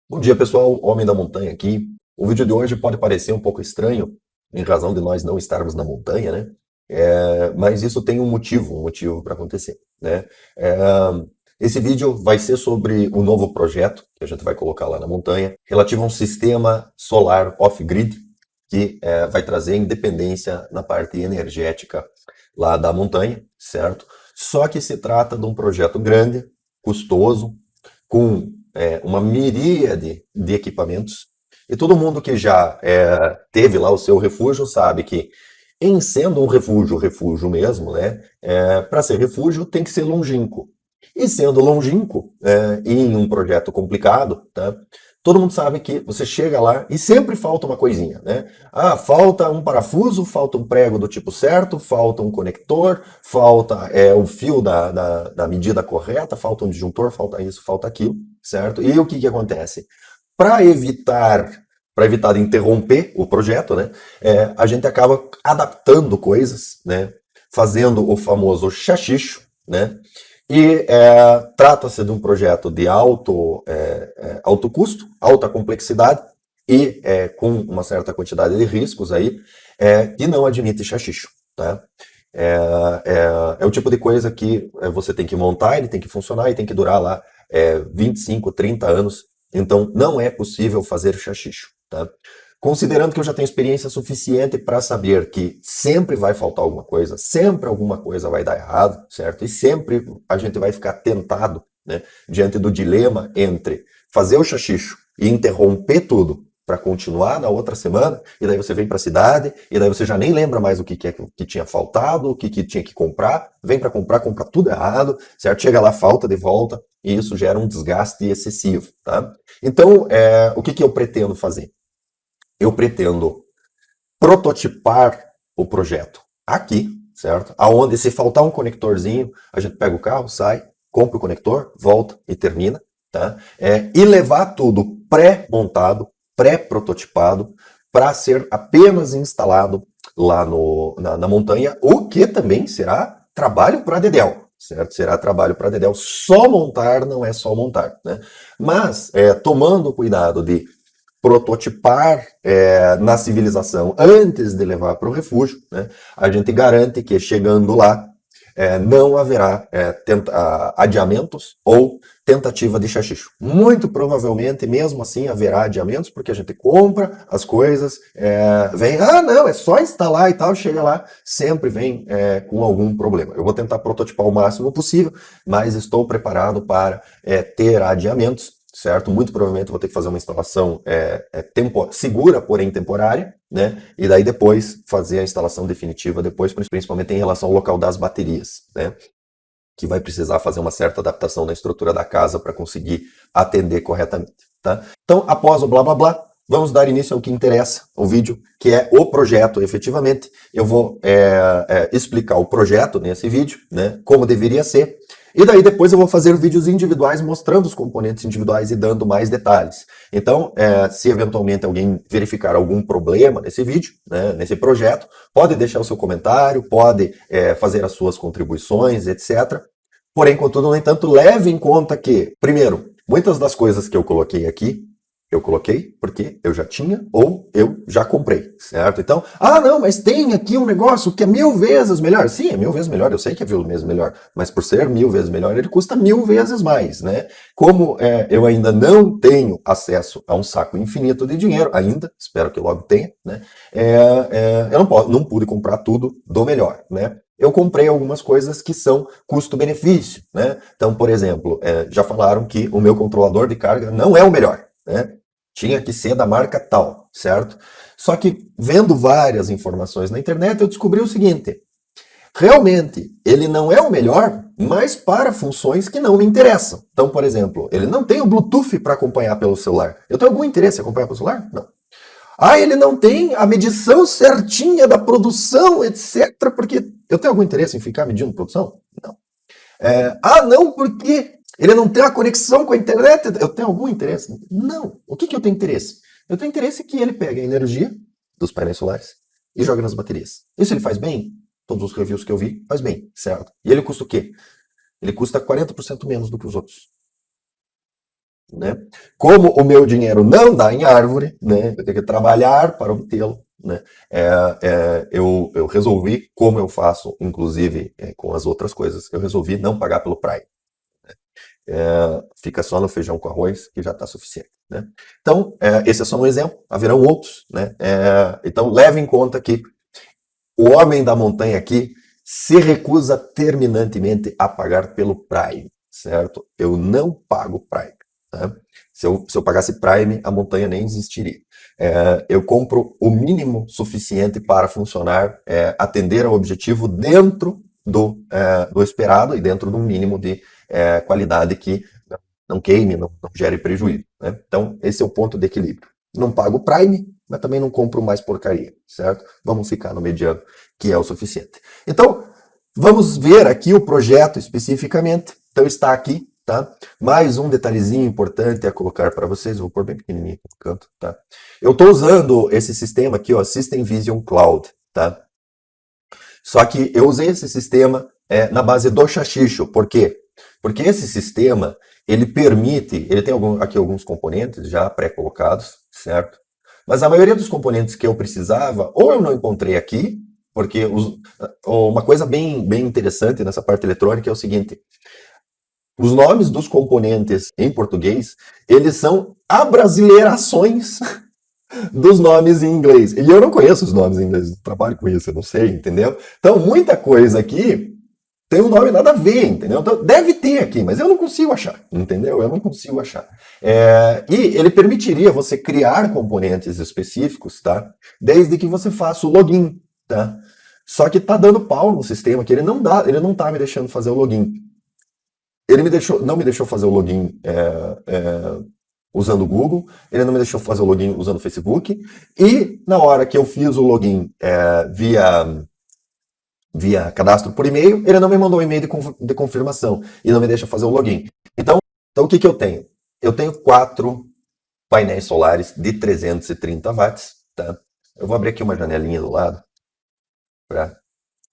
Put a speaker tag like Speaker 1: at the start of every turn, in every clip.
Speaker 1: Bom dia, pessoal. Homem da Montanha aqui. O vídeo de hoje pode parecer um pouco estranho, em razão de nós não estarmos na montanha, né? Mas isso tem um motivo para acontecer, né? É, Esse vídeo vai ser sobre o novo projeto que a gente vai colocar lá na montanha, relativo a um sistema solar off-grid, que vai trazer independência na parte energética lá da montanha, certo? Só que se trata de um projeto grande, custoso, com uma miríade de equipamentos. E todo mundo que já teve lá o seu refúgio sabe que, em sendo um refúgio, refúgio mesmo, né? Para ser refúgio tem que ser longínquo. E sendo longínquo, e em um projeto complicado, tá? Todo mundo sabe que você chega lá e sempre falta uma coisinha, né? Ah, falta um parafuso, falta um prego do tipo certo, falta um conector, falta o fio da medida correta, falta um disjuntor, falta isso, falta aquilo, certo? E o que que acontece? Para evitar, para evitar de interromper o projeto, né? A gente acaba adaptando coisas, né? Fazendo o famoso chachicho, né? E trata-se de um projeto de alto custo, alta complexidade e com uma certa quantidade de riscos aí, que não admite chachicho, tá? É, é o tipo de coisa que você tem que montar, ele tem que funcionar e tem que durar lá 25, 30 anos. Então não é possível fazer chachicho, tá? Considerando que eu já tenho experiência suficiente para saber que sempre vai faltar alguma coisa, sempre alguma coisa vai dar errado, certo? E sempre a gente vai ficar tentado, né, diante do dilema entre fazer o xaxixo e interromper tudo para continuar na outra semana, e daí você vem para a cidade, e daí você já nem lembra mais o que, que tinha faltado, o que, tinha que comprar, vem para comprar, compra tudo errado, certo? Chega lá, falta de volta, e isso gera um desgaste excessivo, tá? Então, o que, que eu pretendo fazer? Eu pretendo prototipar o projeto aqui, certo? Aonde se faltar um conectorzinho, a gente pega o carro, sai, compra o conector, volta e termina, tá? E levar tudo pré-montado, pré-prototipado, para ser apenas instalado lá na montanha, o que também será trabalho para Dedéu, certo? Será trabalho para Dedéu. Só montar não é só montar, né? Mas, tomando cuidado de prototipar na civilização antes de levar para o refúgio, né, a gente garante que chegando lá não haverá adiamentos ou tentativa de xaxixo. Muito provavelmente, mesmo assim, haverá adiamentos, porque a gente compra as coisas, vem, não, é só instalar e tal, chega lá, sempre vem com algum problema. Eu vou tentar prototipar o máximo possível, mas estou preparado para ter adiamentos, certo? Muito provavelmente vou ter que fazer uma instalação segura, porém temporária, né? E daí depois fazer a instalação definitiva depois, principalmente em relação ao local das baterias, né? Que vai precisar fazer uma certa adaptação na estrutura da casa para conseguir atender corretamente, tá? Então, após o blá blá blá, vamos dar início ao que interessa, o vídeo, que é o projeto efetivamente. Eu vou explicar o projeto nesse vídeo, né? Como deveria ser. E daí depois eu vou fazer vídeos individuais mostrando os componentes individuais e dando mais detalhes. Então, se eventualmente alguém verificar algum problema nesse vídeo, né, nesse projeto, pode deixar o seu comentário, pode fazer as suas contribuições, etc. Porém, contudo, no entanto, leve em conta que, primeiro, muitas das coisas que eu coloquei aqui, eu coloquei porque eu já tinha ou eu já comprei, certo? Então, não, mas tem aqui um negócio que é 1000 vezes melhor. Sim, é 1000 vezes melhor, eu sei que é 1000 vezes melhor, mas por ser 1000 vezes melhor, ele custa 1000 vezes mais, né? Como eu ainda não tenho acesso a um saco infinito de dinheiro, ainda, espero que logo tenha, né? Eu não pude comprar tudo do melhor, né? Eu comprei algumas coisas que são custo-benefício, né? Então, por exemplo, já falaram que o meu controlador de carga não é o melhor, né? Tinha que ser da marca tal, certo? Só que vendo várias informações na internet, eu descobri o seguinte: realmente, ele não é o melhor, mas para funções que não me interessam. Então, por exemplo, ele não tem o Bluetooth para acompanhar pelo celular. Eu tenho algum interesse em acompanhar pelo celular? Não. Ele não tem a medição certinha da produção, etc. Porque eu tenho algum interesse em ficar medindo produção? Não. Não, porque ele não tem a conexão com a internet. Eu tenho algum interesse? Não. O que, que eu tenho interesse? Eu tenho interesse que ele pegue a energia dos painéis solares e jogue nas baterias. Isso ele faz bem? Todos os reviews que eu vi, faz bem, certo? E ele custa o quê? Ele custa 40% menos do que os outros. né? Como o meu dinheiro não dá em árvore, né? Eu tenho que trabalhar para obtê-lo, né? Eu resolvi, como eu faço, inclusive com as outras coisas, eu resolvi não pagar pelo Prime. Fica só no feijão com arroz, que já está suficiente, né? Então, esse é só um exemplo, haverão outros, né? Então, leve em conta que o homem da montanha aqui se recusa terminantemente a pagar pelo Prime, certo? Eu não pago Prime, tá? Se eu pagasse Prime, a montanha nem existiria. Eu compro o mínimo suficiente para funcionar, atender ao objetivo dentro do esperado e dentro do mínimo de qualidade que não queime, não gere prejuízo, né? Então, esse é o ponto de equilíbrio. Não pago Prime, mas também não compro mais porcaria, certo? Vamos ficar no mediano, que é o suficiente. Então, vamos ver aqui o projeto especificamente. Então, está aqui, tá? Mais um detalhezinho importante a colocar para vocês. Vou pôr bem pequenininho aqui no canto, tá? Eu estou usando esse sistema aqui, ó, System Vision Cloud, tá? Só que eu usei esse sistema na base do Xaxixo. Por quê? Porque esse sistema, ele permite, ele tem aqui alguns componentes já pré-colocados, certo? Mas a maioria dos componentes que eu precisava, ou eu não encontrei aqui, porque uma coisa bem interessante nessa parte eletrônica é o seguinte: os nomes dos componentes em português, eles são abrasileirações dos nomes em inglês. E eu não conheço os nomes em inglês, eu trabalho com isso, eu não sei, entendeu? Então, muita coisa aqui tem um nome nada a ver, entendeu? Então, deve ter aqui, mas eu não consigo achar, entendeu? Eu não consigo achar. E ele permitiria você criar componentes específicos, tá? Desde que você faça o login, tá? Só que tá dando pau no sistema, que ele não tá me deixando fazer o login. Ele não me deixou fazer o login usando o Google, ele não me deixou fazer o login usando o Facebook, e na hora que eu fiz o login via cadastro por e-mail, ele não me mandou um e-mail de confirmação e não me deixa fazer o login. Então o que eu tenho? Eu tenho 4 painéis solares de 330 watts, tá? Eu vou abrir aqui uma janelinha do lado para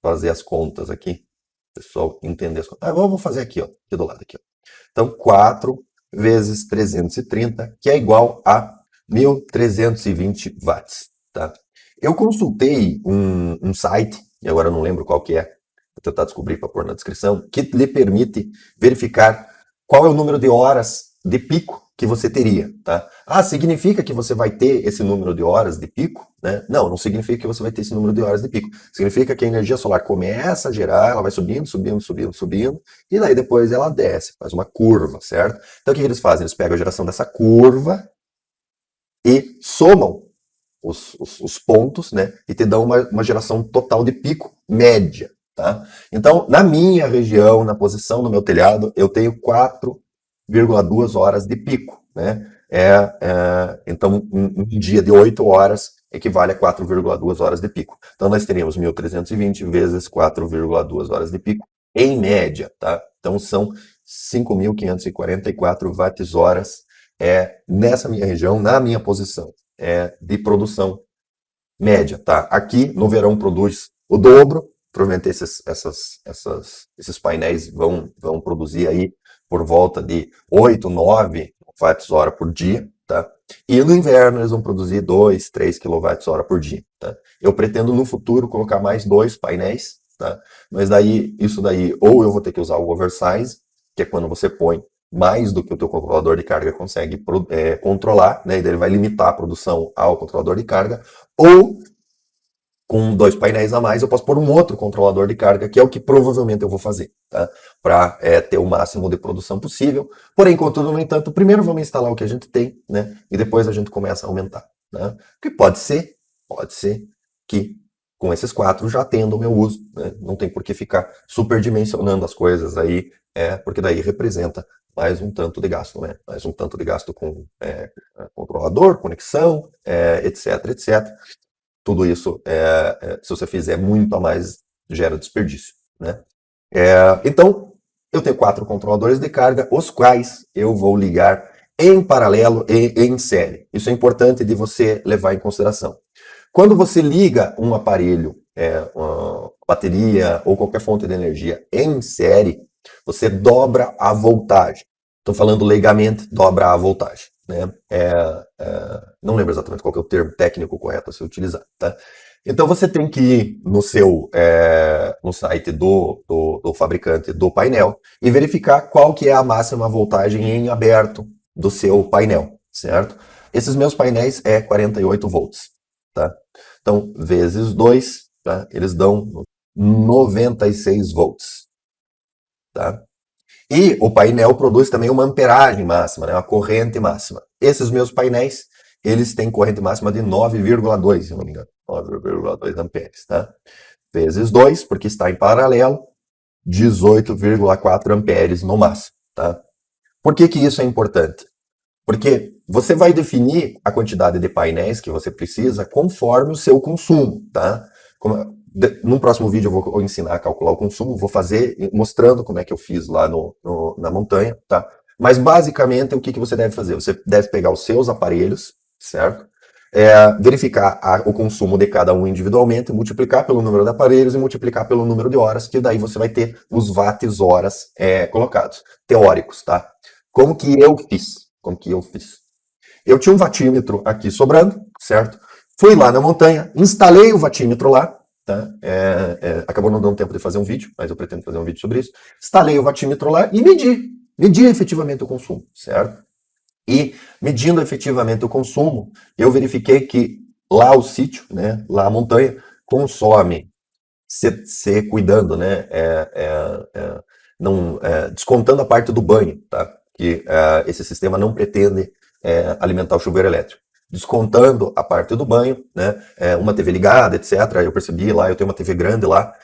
Speaker 1: fazer as contas aqui, o pessoal entender as contas. Eu vou fazer aqui, ó, aqui do lado aqui, ó. Então 4 vezes 330, que é igual a 1.320 watts, tá? Eu consultei um site, e agora eu não lembro qual que é, vou tentar descobrir para pôr na descrição, que lhe permite verificar qual é o número de horas de pico que você teria, tá? Significa que você vai ter esse número de horas de pico, né? Não significa que você vai ter esse número de horas de pico. Significa que a energia solar começa a gerar, ela vai subindo, subindo, subindo, subindo, e daí depois ela desce, faz uma curva, certo? Então o que eles fazem? Eles pegam a geração dessa curva e somam os pontos, né? E te dão uma geração total de pico média, tá? Então, na minha região, na posição do meu telhado, eu tenho 4,2 horas de pico, né? Então, um dia de 8 horas equivale a 4,2 horas de pico. Então, nós teríamos 1.320 vezes 4,2 horas de pico, em média, tá? Então, são 5.544 watts-horas nessa minha região, na minha posição de produção média, tá? Aqui, no verão, produz o dobro, provavelmente esses painéis vão produzir aí por volta de 8, 9 watts-hora por dia, tá? E no inverno eles vão produzir 2, 3 kWh por dia, tá? Eu pretendo no futuro colocar mais 2 painéis, tá? Mas daí, isso daí, ou eu vou ter que usar o oversize, que é quando você põe mais do que o teu controlador de carga consegue controlar, né? E daí ele vai limitar a produção ao controlador de carga, ou com 2 painéis a mais, eu posso pôr um outro controlador de carga, que é o que provavelmente eu vou fazer, tá? Para ter o máximo de produção possível. Porém, contudo, no entanto, primeiro vamos instalar o que a gente tem, né? E depois a gente começa a aumentar, né? Que pode ser que com esses 4 já tendo o meu uso, né? Não tem por que ficar superdimensionando as coisas aí, porque daí representa mais um tanto de gasto, né? Mais um tanto de gasto com controlador, conexão, etc, etc. Tudo isso, se você fizer muito a mais, gera desperdício, né? Então, eu tenho 4 controladores de carga, os quais eu vou ligar em paralelo e em série. Isso é importante de você levar em consideração. Quando você liga um aparelho, uma bateria ou qualquer fonte de energia em série, você dobra a voltagem. Estou falando leigamente, dobra a voltagem, né? Não lembro exatamente qual que é o termo técnico correto a ser utilizado, tá? Então você tem que ir no site do fabricante do painel e verificar qual que é a máxima voltagem em aberto do seu painel, certo? Esses meus painéis é 48 volts, tá? Então, vezes 2, tá? Eles dão 96 volts, tá? E o painel produz também uma amperagem máxima, né, uma corrente máxima. Esses meus painéis, eles têm corrente máxima de 9,2, se não me engano. 9,2 amperes, tá? Vezes 2, porque está em paralelo, 18,4 amperes no máximo, tá? Por que que isso é importante? Porque você vai definir a quantidade de painéis que você precisa conforme o seu consumo, tá? No próximo vídeo eu vou ensinar a calcular o consumo, vou fazer mostrando como é que eu fiz lá na montanha, tá? Mas basicamente o que que você deve fazer? Você deve pegar os seus aparelhos, certo? Verificar o consumo de cada um individualmente, multiplicar pelo número de aparelhos e multiplicar pelo número de horas, que daí você vai ter os watts horas colocados, teóricos, tá? Como que eu fiz? Como que eu fiz? Eu tinha um watímetro aqui sobrando, certo? Fui lá na montanha, instalei o watímetro lá, tá? Acabou não dando tempo de fazer um vídeo, mas eu pretendo fazer um vídeo sobre isso. Instalei o watímetro lá e medi efetivamente o consumo, certo? E medindo efetivamente o consumo, eu verifiquei que lá o sítio, né, lá a montanha, consome, se cuidando, né, descontando a parte do banho, tá? Que esse sistema não pretende alimentar o chuveiro elétrico. Descontando a parte do banho, né, uma TV ligada, etc. Eu percebi lá, eu tenho uma TV grande lá,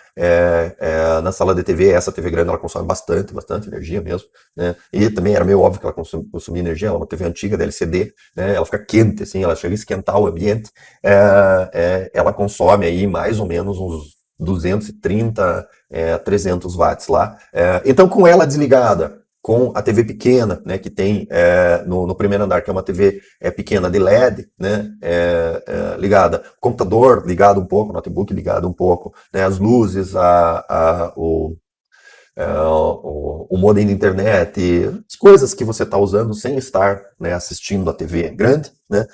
Speaker 1: na sala de TV, essa TV grande ela consome bastante energia mesmo, né? E também era meio óbvio que ela consumia energia, ela é uma TV antiga da LCD, né? Ela fica quente, assim, ela chega a esquentar o ambiente, ela consome aí mais ou menos uns 230, 300 watts lá. Então, com ela desligada, com a TV pequena, né, que tem no primeiro andar, que é uma TV pequena de LED, né, ligada, computador ligado um pouco, notebook ligado um pouco, né, as luzes, o modem de internet, as coisas que você está usando sem estar, né, assistindo a TV grande, né,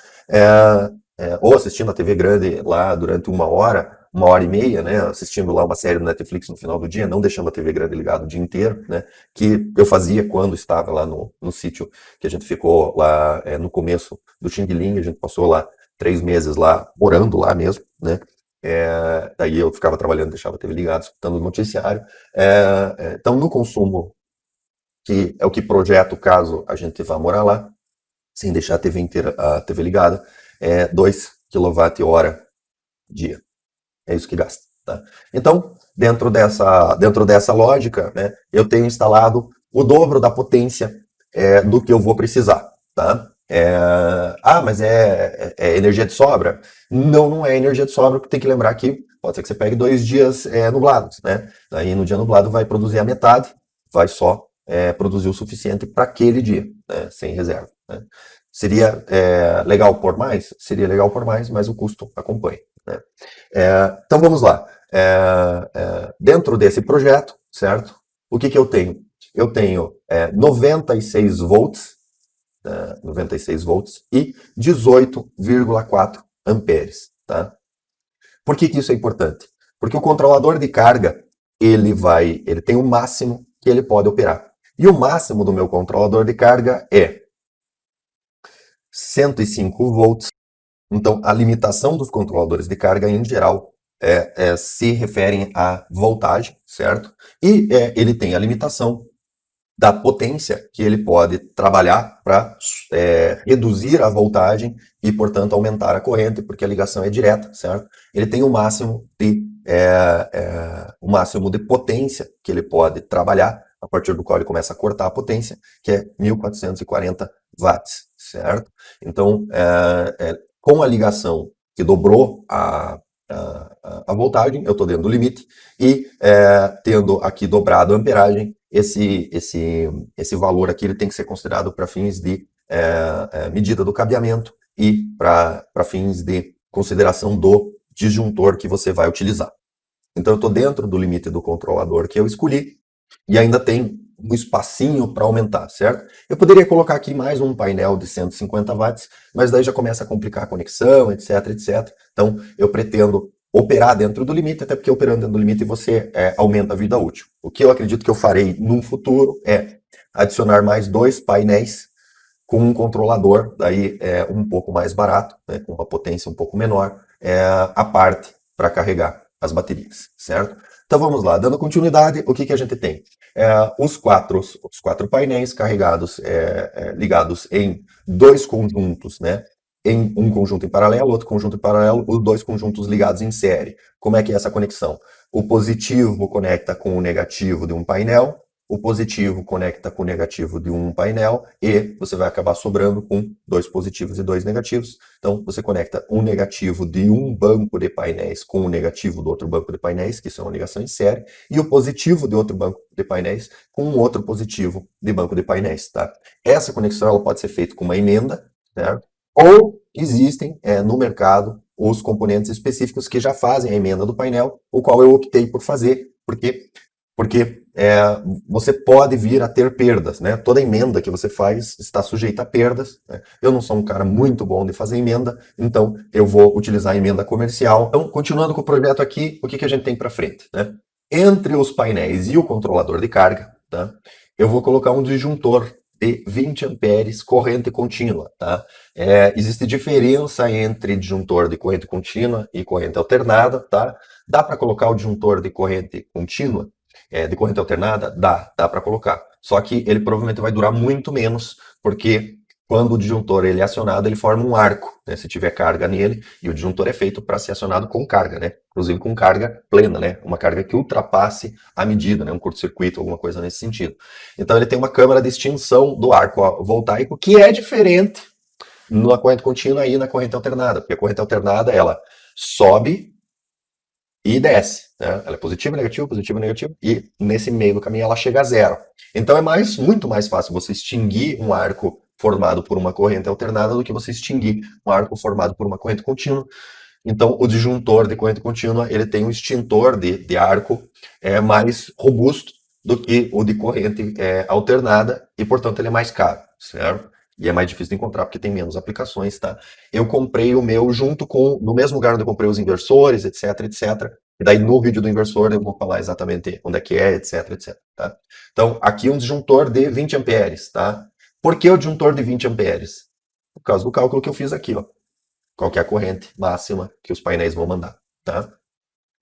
Speaker 1: ou assistindo a TV grande lá durante uma hora e meia, né, assistindo lá uma série do Netflix no final do dia, não deixando a TV grande ligada o dia inteiro, né, que eu fazia quando estava lá no sítio que a gente ficou lá no começo do Xing Ling, a gente passou lá 3 meses lá, morando lá mesmo, né, daí eu ficava trabalhando, deixava a TV ligada, escutando o noticiário. Então, no consumo, que é o que projeto caso a gente vá morar lá, sem deixar a TV inteira, a TV ligada, 2 kWh dia. É isso que gasta. Tá? Então, dentro dessa lógica, né, eu tenho instalado o dobro da potência do que eu vou precisar. Tá? Mas é energia de sobra? Não, não é energia de sobra, porque tem que lembrar que pode ser que você pegue 2 dias nublados. Né? Aí no dia nublado vai produzir a metade, vai só produzir o suficiente para aquele dia, né, sem reserva. Né? Seria legal por mais? Seria legal por mais, mas o custo acompanha. Né? Então vamos lá. Dentro desse projeto, certo? O que que eu tenho? Eu tenho 96 volts, 96 volts e 18,4 amperes, tá? Por que que isso é importante? Porque o controlador de carga, ele tem um máximo que ele pode operar. E o máximo do meu controlador de carga é 105 volts. Então, a limitação dos controladores de carga, em geral, se referem à voltagem, certo? E ele tem a limitação da potência que ele pode trabalhar para reduzir a voltagem e, portanto, aumentar a corrente, porque a ligação é direta, certo? Ele tem o máximo de potência que ele pode trabalhar, a partir do qual ele começa a cortar a potência, que é 1440 watts, certo? Então, com a ligação que dobrou a voltagem, eu estou dentro do limite, e tendo aqui dobrado a amperagem, esse valor aqui ele tem que ser considerado para fins de medida do cabeamento e para fins de consideração do disjuntor que você vai utilizar. Então eu estou dentro do limite do controlador que eu escolhi, e ainda tem um espacinho para aumentar, certo? Eu poderia colocar aqui mais um painel de 150 watts, mas daí já começa a complicar a conexão, etc, etc. Então, eu pretendo operar dentro do limite, até porque operando dentro do limite você aumenta a vida útil. O que eu acredito que eu farei no futuro é adicionar mais 2 painéis com um controlador, daí um pouco mais barato, né, com uma potência um pouco menor, a parte para carregar as baterias, certo? Então vamos lá, dando continuidade, o que que a gente tem? Os quatro painéis carregados, ligados em 2 conjuntos, né? Em um conjunto em paralelo, outro conjunto em paralelo, os 2 conjuntos ligados em série. Como é que é essa conexão? O positivo conecta com o negativo de um painel, o positivo conecta com o negativo de um painel e você vai acabar sobrando com 2 positivos e 2 negativos. Então, você conecta um negativo de um banco de painéis com o negativo do outro banco de painéis, que isso é uma ligação em série, e o positivo de outro banco de painéis com um outro positivo de banco de painéis, tá? Essa conexão ela pode ser feita com uma emenda, certo? Ou existem no mercado os componentes específicos que já fazem a emenda do painel, o qual eu optei por fazer, porque você pode vir a ter perdas, né? Toda emenda que você faz está sujeita a perdas, né? Eu não sou um cara muito bom de fazer emenda, então eu vou utilizar a emenda comercial. Então, continuando com o projeto aqui, o que que a gente tem para frente, né? Entre os painéis e o controlador de carga, tá? Eu vou colocar um disjuntor de 20 amperes corrente contínua, tá? Existe diferença entre disjuntor de corrente contínua e corrente alternada, tá? Dá para colocar o disjuntor de corrente contínua de corrente alternada? Dá para colocar. Só que ele provavelmente vai durar muito menos, porque quando o disjuntor ele é acionado, ele forma um arco, né? Se tiver carga nele, e o disjuntor é feito para ser acionado com carga, né? Inclusive com carga plena, né? Uma carga que ultrapasse a medida, né? Um curto-circuito, alguma coisa nesse sentido. Então ele tem uma câmara de extinção do arco voltaico, que é diferente na corrente contínua e na corrente alternada, porque a corrente alternada, ela sobe e desce, né? Ela é positiva, negativo, e nesse meio do caminho ela chega a zero. Então é muito mais fácil você extinguir um arco formado por uma corrente alternada do que você extinguir um arco formado por uma corrente contínua. Então o disjuntor de corrente contínua ele tem um extintor de arco mais robusto do que o de corrente alternada e portanto ele é mais caro, certo? E é mais difícil de encontrar porque tem menos aplicações, tá? Eu comprei o meu junto com, no mesmo lugar onde eu comprei os inversores, etc, etc. E daí no vídeo do inversor eu vou falar exatamente onde é, etc, etc, tá? Então, aqui um disjuntor de 20 amperes, tá? Por que o disjuntor de 20 amperes? Por causa do cálculo que eu fiz aqui, ó. Qual que é a corrente máxima que os painéis vão mandar, tá?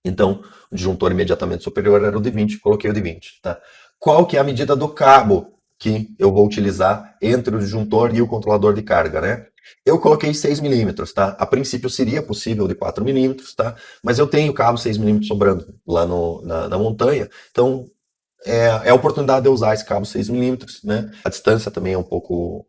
Speaker 1: Então, o disjuntor imediatamente superior era o de 20, coloquei o de 20, tá? Qual que é a medida do cabo que eu vou utilizar entre o disjuntor e o controlador de carga, né? Eu coloquei 6 milímetros, tá? A princípio seria possível de 4 milímetros, tá? Mas eu tenho cabo 6 milímetros sobrando lá na montanha, então é a oportunidade de eu usar esse cabo 6 milímetros, né? A distância também é um pouco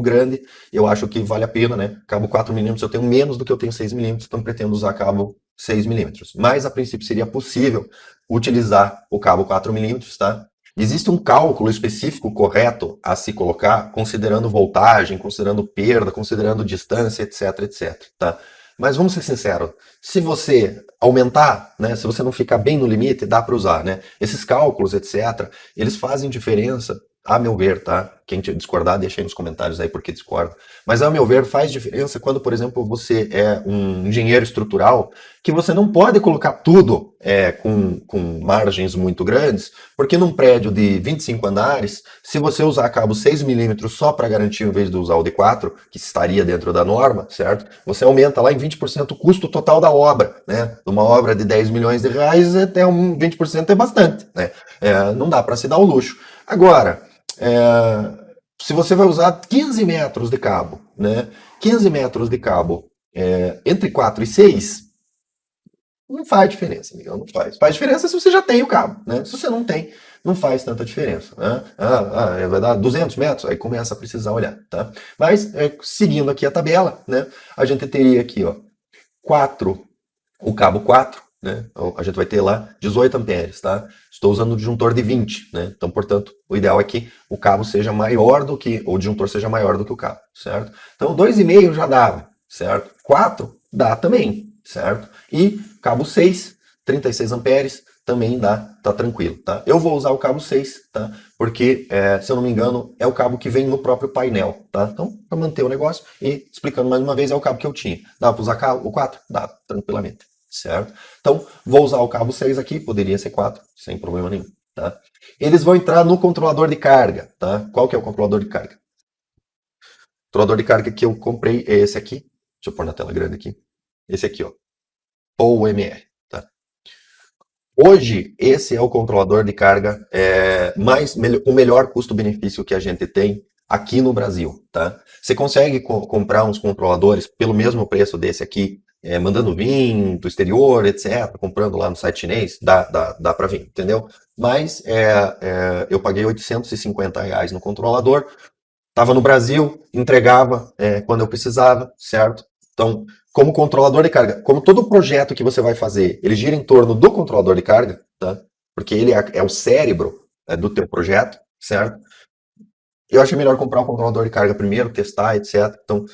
Speaker 1: grande, eu acho que vale a pena, né? Cabo 4 milímetros eu tenho menos do que eu tenho 6 milímetros, então pretendo usar cabo 6 milímetros. Mas a princípio seria possível utilizar o cabo 4 milímetros, tá? Existe um cálculo específico correto a se colocar, considerando voltagem, considerando perda, considerando distância, etc, etc, tá? Mas vamos ser sinceros, se você aumentar, né, se você não ficar bem no limite, dá para usar, né? Esses cálculos, etc, eles fazem diferença, a meu ver, tá? Quem discordar, deixa aí nos comentários aí porque discorda. Mas, a meu ver, faz diferença quando, por exemplo, você é um engenheiro estrutural, que você não pode colocar tudo com margens muito grandes, porque num prédio de 25 andares, se você usar cabo 6 milímetros só para garantir, em vez de usar o de 4, que estaria dentro da norma, certo? Você aumenta lá em 20% o custo total da obra, né? Uma obra de 10 milhões de reais, até 20% é bastante, né? Não dá para se dar o luxo. Agora, se você vai usar 15 metros de cabo, né? 15 metros de cabo entre 4 e 6, não faz diferença, amigão, não faz. Faz diferença se você já tem o cabo, né? Se você não tem, não faz tanta diferença, né? Vai dar 200 metros, aí começa a precisar olhar, tá? Mas, seguindo aqui a tabela, né? A gente teria aqui, ó, o cabo 4, né? A gente vai ter lá 18 amperes, tá? Estou usando o disjuntor de 20, né? Então, portanto, o ideal é que o cabo seja maior do que, o disjuntor seja maior do que o cabo, certo? Então, 2,5 já dava, certo? 4 dá também, certo? E cabo 6, 36 amperes, também dá, tá tranquilo, tá? Eu vou usar o cabo 6, tá? Porque, se eu não me engano, é o cabo que vem no próprio painel, tá? Então, para manter o negócio e explicando mais uma vez, é o cabo que eu tinha. Dá para usar o 4? Dá, tranquilamente, certo? Então, vou usar o cabo 6 aqui, poderia ser 4, sem problema nenhum, tá? Eles vão entrar no controlador de carga, tá? Qual que é o controlador de carga? O controlador de carga que eu comprei é esse aqui. Deixa eu pôr na tela grande aqui. Esse aqui, ó. PowerMR, tá? Hoje, esse é o controlador de carga o melhor custo-benefício que a gente tem aqui no Brasil, tá? Você consegue comprar uns controladores pelo mesmo preço desse aqui, mandando vir do exterior, etc., comprando lá no site chinês, dá para vir, entendeu? Mas eu paguei R$ 850 no controlador, estava no Brasil, entregava quando eu precisava, certo? Então, como controlador de carga, como todo projeto que você vai fazer, ele gira em torno do controlador de carga, tá? Porque ele é o cérebro do teu projeto, certo? Eu achei melhor comprar um controlador de carga primeiro, testar, etc. Então,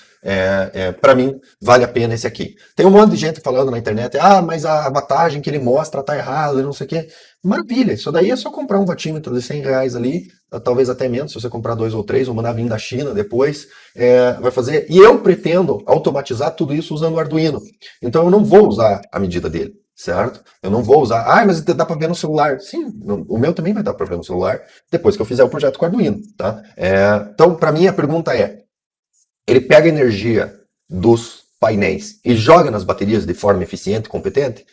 Speaker 1: para mim, vale a pena esse aqui. Tem um monte de gente falando na internet, mas a wattagem que ele mostra tá errada, não sei o quê. Maravilha, isso daí é só comprar um watímetro de R$ 100 ali, talvez até menos, se você comprar 2 ou 3, ou mandar vir da China depois, vai fazer. E eu pretendo automatizar tudo isso usando o Arduino. Então, eu não vou usar a medida dele, certo? Eu não vou usar, mas dá para ver no celular. Sim, o meu também vai dar para ver no celular, depois que eu fizer o projeto com Arduino, tá? Então, para mim, a pergunta ele pega a energia dos painéis e joga nas baterias de forma eficiente e competente?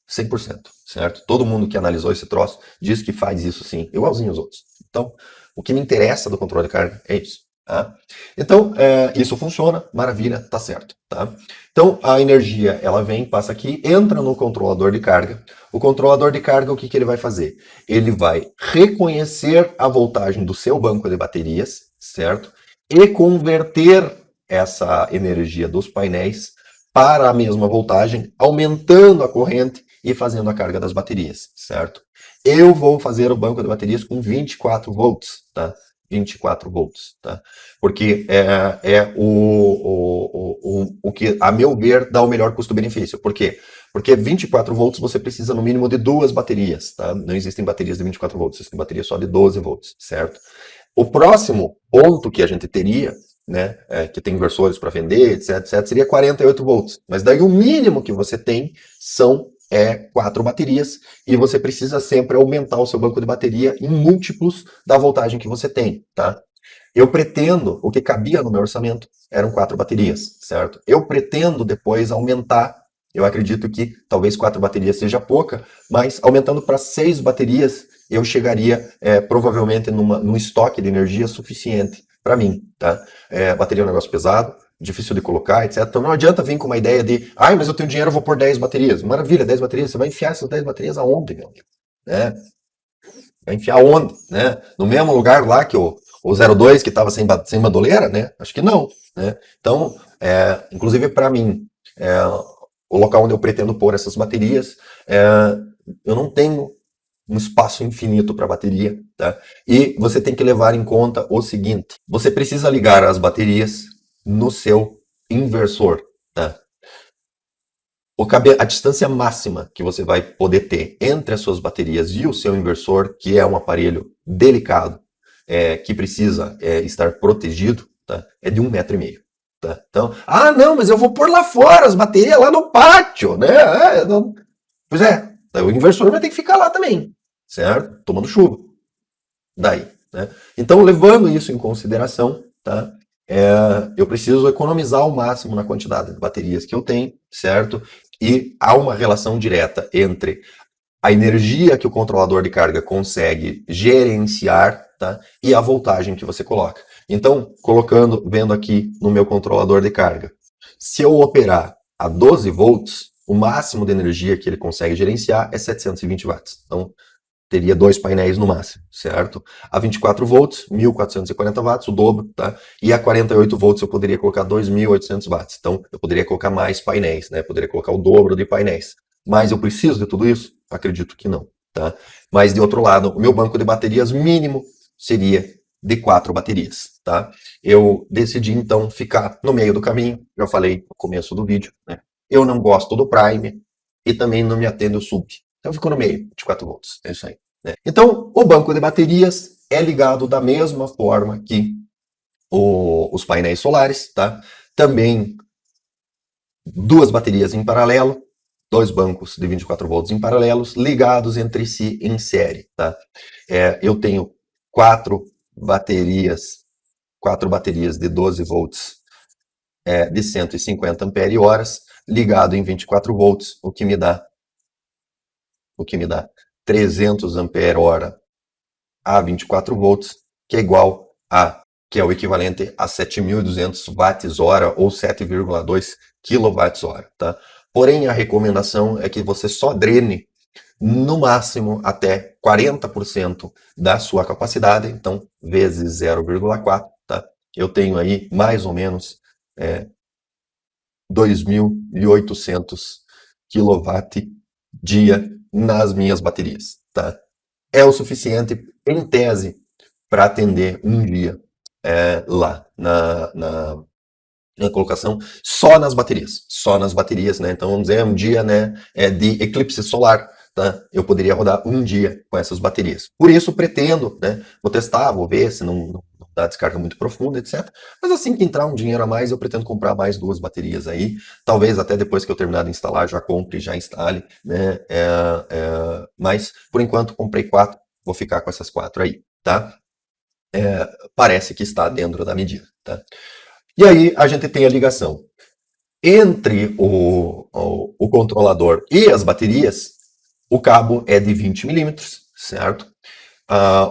Speaker 1: 100%, certo? Todo mundo que analisou esse troço diz que faz isso sim, igualzinho aos outros. Então, o que me interessa do controle de carga é isso. Tá? Então, isso funciona, maravilha, tá certo. Tá? Então, a energia, ela vem, passa aqui, entra no controlador de carga. O controlador de carga, o que ele vai fazer? Ele vai reconhecer a voltagem do seu banco de baterias, certo? E converter essa energia dos painéis para a mesma voltagem, aumentando a corrente e fazendo a carga das baterias, certo? Eu vou fazer o banco de baterias com 24 volts, tá? 24 volts, tá? Porque é o que, a meu ver, dá o melhor custo-benefício. Por quê? Porque 24 volts você precisa no mínimo de 2 baterias, tá? Não existem baterias de 24 volts, existem baterias só de 12 volts, certo? O próximo ponto que a gente teria, né, que tem inversores para vender, etc, seria 48 volts. Mas daí o mínimo que você tem são 4 baterias e você precisa sempre aumentar o seu banco de bateria em múltiplos da voltagem que você tem, tá? Eu pretendo, o que cabia no meu orçamento eram 4 baterias, certo? Eu pretendo depois aumentar, eu acredito que talvez 4 baterias seja pouca, mas aumentando para 6 baterias eu chegaria provavelmente num estoque de energia suficiente para mim, tá? Bateria é um negócio pesado, difícil de colocar, etc. Então não adianta vir com uma ideia de, mas eu tenho dinheiro, eu vou pôr 10 baterias. Maravilha, 10 baterias, você vai enfiar essas 10 baterias aonde, meu amigo? Né? Vai enfiar onde? Né? No mesmo lugar lá que o 02 que estava sem bandoleira, né? Acho que não, né? Então, inclusive para mim, o local onde eu pretendo pôr essas baterias, eu não tenho um espaço infinito para bateria, tá? E você tem que levar em conta o seguinte: você precisa ligar as baterias no seu inversor, tá? A distância máxima que você vai poder ter entre as suas baterias e o seu inversor, que é um aparelho delicado, que precisa estar protegido, tá? É de 1,5 m. Tá? Então, não, mas eu vou pôr lá fora as baterias, lá no pátio, né? Pois é, o inversor vai ter que ficar lá também, certo? Tomando chuva. Daí, né? Então, levando isso em consideração, tá? Eu preciso economizar ao máximo na quantidade de baterias que eu tenho, certo? E há uma relação direta entre a energia que o controlador de carga consegue gerenciar, tá? E a voltagem que você coloca. Então, vendo aqui no meu controlador de carga, se eu operar a 12 volts, o máximo de energia que ele consegue gerenciar é 720 watts. Então, teria 2 painéis no máximo, certo? A 24 volts, 1.440 watts, o dobro, tá? E a 48 volts eu poderia colocar 2.800 watts. Então, eu poderia colocar mais painéis, né? Poderia colocar o dobro de painéis. Mas eu preciso de tudo isso? Acredito que não, tá? Mas, de outro lado, o meu banco de baterias mínimo seria de 4 baterias, tá? Eu decidi, então, ficar no meio do caminho. Já falei no começo do vídeo, né? Eu não gosto do Prime e também não me atendo o Sub, Então ficou no meio, 24 volts. É isso aí. Né? Então, o banco de baterias é ligado da mesma forma que os painéis solares, tá? Também duas baterias em paralelo, dois bancos de 24 volts em paralelos, ligados entre si em série, tá? Eu tenho quatro baterias de 12 volts de 150 ampere-horas, ligado em 24 volts, o que me dá 300 ampere-hora a 24 volts, que é igual que é o equivalente a 7.200 watts-hora ou 7,2 kWh, tá? Porém, a recomendação é que você só drene no máximo até 40% da sua capacidade, então vezes 0,4, tá? Eu tenho aí mais ou menos 2.800 kWh nas minhas baterias, tá? É o suficiente, em tese, para atender um dia lá na colocação só nas baterias, né? Então vamos dizer um dia, né, de eclipse solar, tá? Eu poderia rodar um dia com essas baterias. Por isso pretendo, né? Vou testar, vou ver se não dá descarga muito profunda, etc. Mas assim que entrar um dinheiro a mais, eu pretendo comprar mais duas baterias aí. Talvez até depois que eu terminar de instalar, já compre, já instale, né? Mas por enquanto comprei 4, vou ficar com essas 4 aí, tá? Parece que está dentro da medida, tá? E aí a gente tem a ligação entre o controlador e as baterias. O cabo é de 20 milímetros, certo?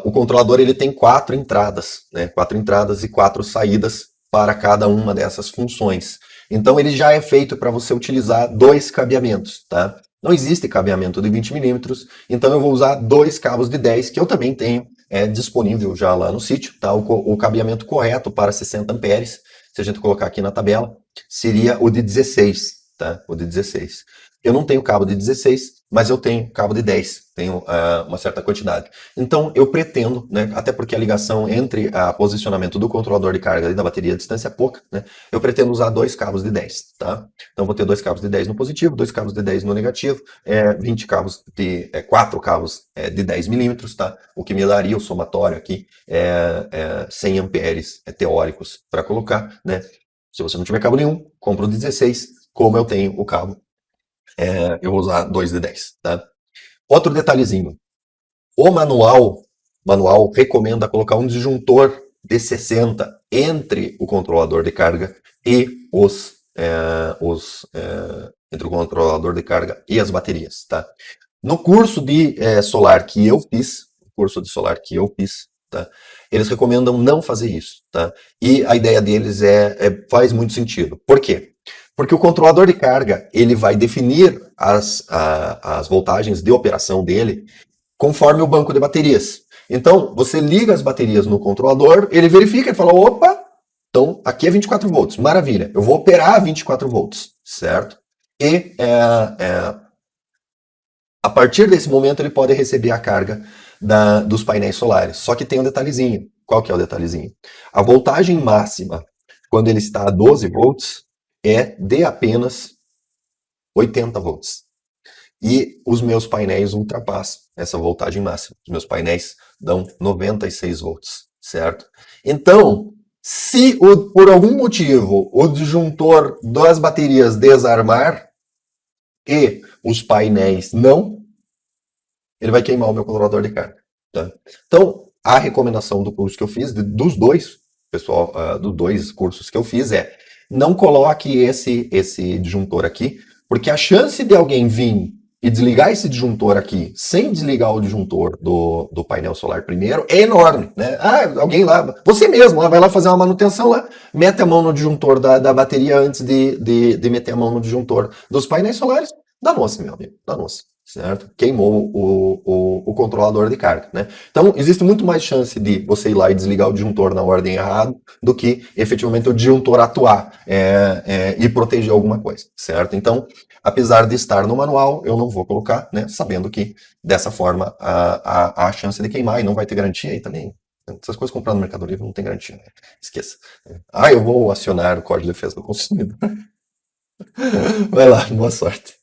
Speaker 1: O controlador ele tem 4 entradas, né? 4 entradas e 4 saídas para cada uma dessas funções. Então ele já é feito para você utilizar 2 cabeamentos, tá? Não existe cabeamento de 20 milímetros, então eu vou usar 2 cabos de 10, que eu também tenho disponível já lá no sítio, tá? O cabeamento correto para 60 amperes, se a gente colocar aqui na tabela, seria o de 16, tá? O de 16. Eu não tenho cabo de 16, mas eu tenho cabo de 10, tenho uma certa quantidade. Então eu pretendo, né, até porque a ligação entre o posicionamento do controlador de carga e da bateria a distância é pouca, né, eu pretendo usar 2 cabos de 10, tá? Então vou ter 2 cabos de 10 no positivo, 2 cabos de 10 no negativo, 4 cabos de 10 milímetros, tá? O que me daria o somatório aqui 100 amperes teóricos para colocar, né? Se você não tiver cabo nenhum, compra o 16, como eu tenho o cabo eu vou usar 2 de 10, tá? Outro detalhezinho. O manual recomenda colocar um disjuntor de 60 entre o controlador de carga e entre o controlador de carga e as baterias, tá? No curso de solar que eu fiz, tá? Eles recomendam não fazer isso, tá? E a ideia deles faz muito sentido. Por quê? Porque o controlador de carga, ele vai definir as voltagens de operação dele conforme o banco de baterias. Então, você liga as baterias no controlador, ele verifica e fala, opa, então aqui é 24 volts, maravilha, eu vou operar a 24 volts, certo? E a partir desse momento ele pode receber a carga dos painéis solares. Só que tem um detalhezinho. Qual que é o detalhezinho? A voltagem máxima, quando ele está a 12 volts, é de apenas 80 volts. E os meus painéis ultrapassam essa voltagem máxima. Os meus painéis dão 96 volts, certo? Então, se por algum motivo o disjuntor das baterias desarmar e os painéis não, ele vai queimar o meu controlador de carga. Tá? Então, a recomendação do curso que eu fiz, dos dois, pessoal, dos 2 cursos que eu fiz não coloque esse disjuntor aqui, porque a chance de alguém vir e desligar esse disjuntor aqui sem desligar o disjuntor do painel solar primeiro é enorme, né? Alguém lá, você mesmo, vai lá fazer uma manutenção lá, mete a mão no disjuntor da bateria antes de meter a mão no disjuntor dos painéis solares, danou-se, meu amigo, danou-se. Certo? Queimou o controlador de carga, né? Então, existe muito mais chance de você ir lá e desligar o disjuntor na ordem errada do que efetivamente o disjuntor atuar e proteger alguma coisa, certo? Então, apesar de estar no manual, eu não vou colocar, né? Sabendo que dessa forma a chance de queimar e não vai ter garantia aí também. Essas coisas compradas no Mercado Livre não tem garantia, né? Esqueça. Eu vou acionar o Código de Defesa do Consumidor. Vai lá, boa sorte.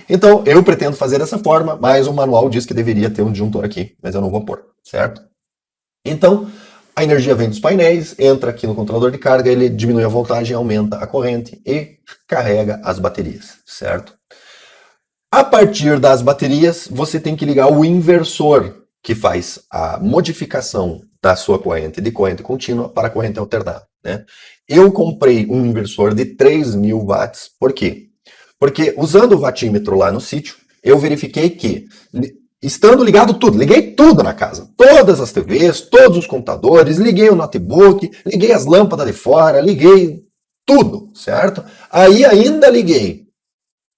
Speaker 1: Então, eu pretendo fazer dessa forma, mas o manual diz que deveria ter um disjuntor aqui, mas eu não vou pôr, certo? Então, a energia vem dos painéis, entra aqui no controlador de carga, ele diminui a voltagem, aumenta a corrente e carrega as baterias, certo? A partir das baterias, você tem que ligar o inversor, que faz a modificação da sua corrente de corrente contínua para corrente alternada, né? Eu comprei um inversor de 3.000 watts, por quê? Porque usando o watímetro lá no sítio, eu verifiquei que, estando ligado tudo, liguei tudo na casa, todas as TVs, todos os computadores, liguei o notebook, liguei as lâmpadas de fora, liguei tudo, certo? Aí ainda liguei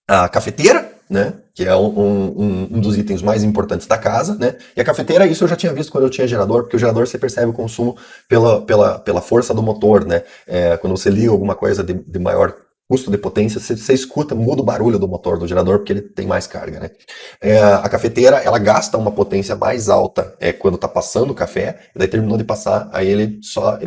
Speaker 1: a cafeteira, né? Que é um dos itens mais importantes da casa, né? E a cafeteira, isso eu já tinha visto quando eu tinha gerador, porque o gerador você percebe o consumo pela força do motor, né? Quando você liga alguma coisa de maior custo de potência, você escuta, muda o barulho do motor do gerador, porque ele tem mais carga, né? A cafeteira, ela gasta uma potência mais alta quando está passando o café, e daí terminou de passar, aí ele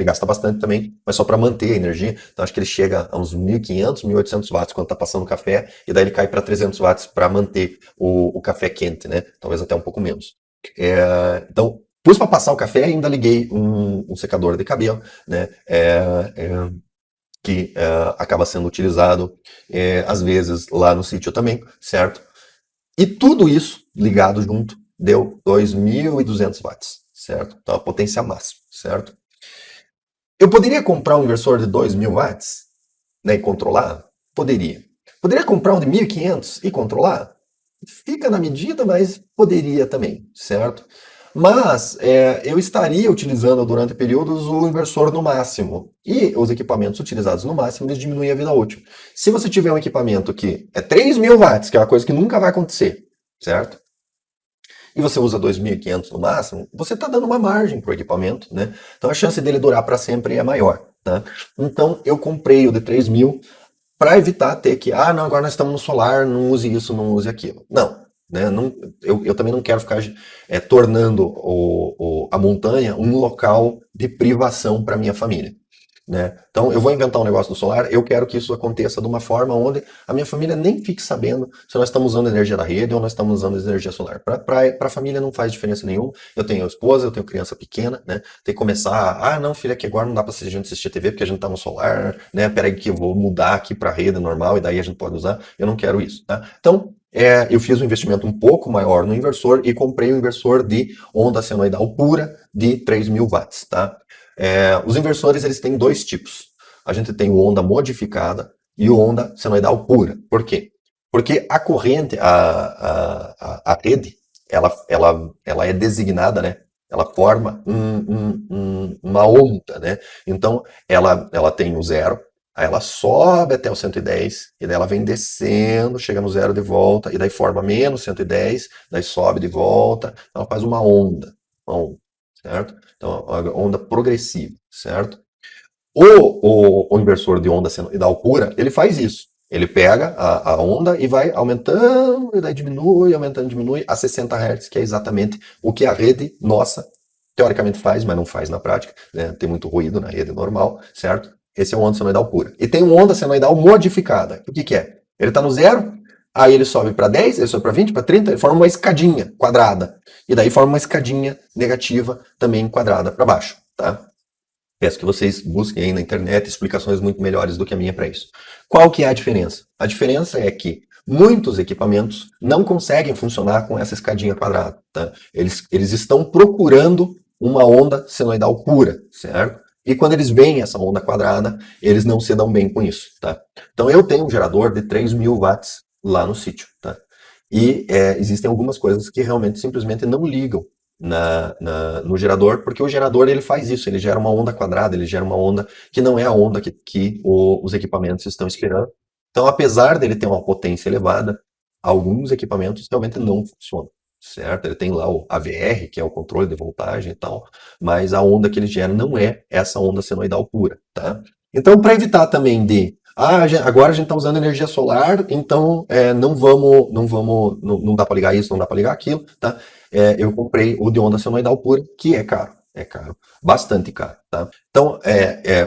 Speaker 1: gasta bastante também, mas só para manter a energia. Então acho que ele chega a uns 1.500, 1.800 watts quando está passando o café, e daí ele cai para 300 watts para manter o café quente, né? Talvez até um pouco menos. Então, pus para passar o café, ainda liguei um secador de cabelo, né? Que acaba sendo utilizado às vezes lá no sítio também, certo? E tudo isso ligado junto deu 2.200 watts, certo? Então a potência máxima, certo? Eu poderia comprar um inversor de 2.000 watts, né, e controlar? Poderia. Poderia comprar um de 1.500 e controlar? Fica na medida, mas poderia também, certo? Mas eu estaria utilizando durante períodos o inversor no máximo. E os equipamentos utilizados no máximo, eles diminuem a vida útil. Se você tiver um equipamento que é 3.000 watts, que é uma coisa que nunca vai acontecer, certo? E você usa 2.500 no máximo, você está dando uma margem para o equipamento, né? Então a chance dele durar para sempre é maior, tá? Então eu comprei o de 3.000 para evitar ter que, não, agora nós estamos no solar, não use isso, não use aquilo. Não, né? Não, eu também não quero ficar tornando a montanha um local de privação para minha família. Né? Então eu vou inventar um negócio do solar, eu quero que isso aconteça de uma forma onde a minha família nem fique sabendo se nós estamos usando energia da rede ou nós estamos usando energia solar. Para a família não faz diferença nenhuma. Eu tenho esposa, eu tenho criança pequena, né? Tem que começar, não, filha, que agora não dá para a gente assistir TV porque a gente está no solar, né? Peraí que eu vou mudar aqui para a rede normal e daí a gente pode usar. Eu não quero isso, tá? Então eu fiz um investimento um pouco maior no inversor e comprei um inversor de onda senoidal pura de 3.000 watts, tá? Os inversores eles têm dois tipos. A gente tem o onda modificada e o onda senoidal pura. Por quê? Porque a corrente, a rede, ela é designada, né? Ela forma uma onda, né? Então, ela tem o zero, aí ela sobe até o 110, e daí ela vem descendo, chega no zero de volta, e daí forma menos 110, daí sobe de volta, ela faz uma onda, certo? Então, a onda progressiva, certo? O inversor de onda senoidal pura, ele faz isso. Ele pega a onda e vai aumentando, e daí diminui, aumentando, diminui, a 60 Hz, que é exatamente o que a rede nossa, teoricamente faz, mas não faz na prática, né? Tem muito ruído na rede normal, certo? Esse é o onda senoidal pura. E tem uma onda senoidal modificada. O que é? Ele está no zero, aí ele sobe para 10, ele sobe para 20, para 30, ele forma uma escadinha quadrada. E daí forma uma escadinha negativa também quadrada para baixo, tá? Peço que vocês busquem aí na internet explicações muito melhores do que a minha para isso. Qual que é a diferença? A diferença é que muitos equipamentos não conseguem funcionar com essa escadinha quadrada, tá? Eles estão procurando uma onda senoidal pura, certo? E quando eles veem essa onda quadrada, eles não se dão bem com isso, tá? Então eu tenho um gerador de 3.000 watts lá no sítio, tá? E existem algumas coisas que realmente simplesmente não ligam no gerador, porque o gerador ele faz isso, ele gera uma onda quadrada, ele gera uma onda que não é a onda que os equipamentos estão esperando. Então, apesar dele ter uma potência elevada, alguns equipamentos realmente não funcionam, certo? Ele tem lá o AVR, que é o controle de voltagem e tal, mas a onda que ele gera não é essa onda senoidal pura, tá? Então, para evitar também agora a gente está usando energia solar, então não dá para ligar isso, não dá para ligar aquilo, tá? Eu comprei o de onda senoidal pura, que é caro, É caro, bastante caro, tá? Então,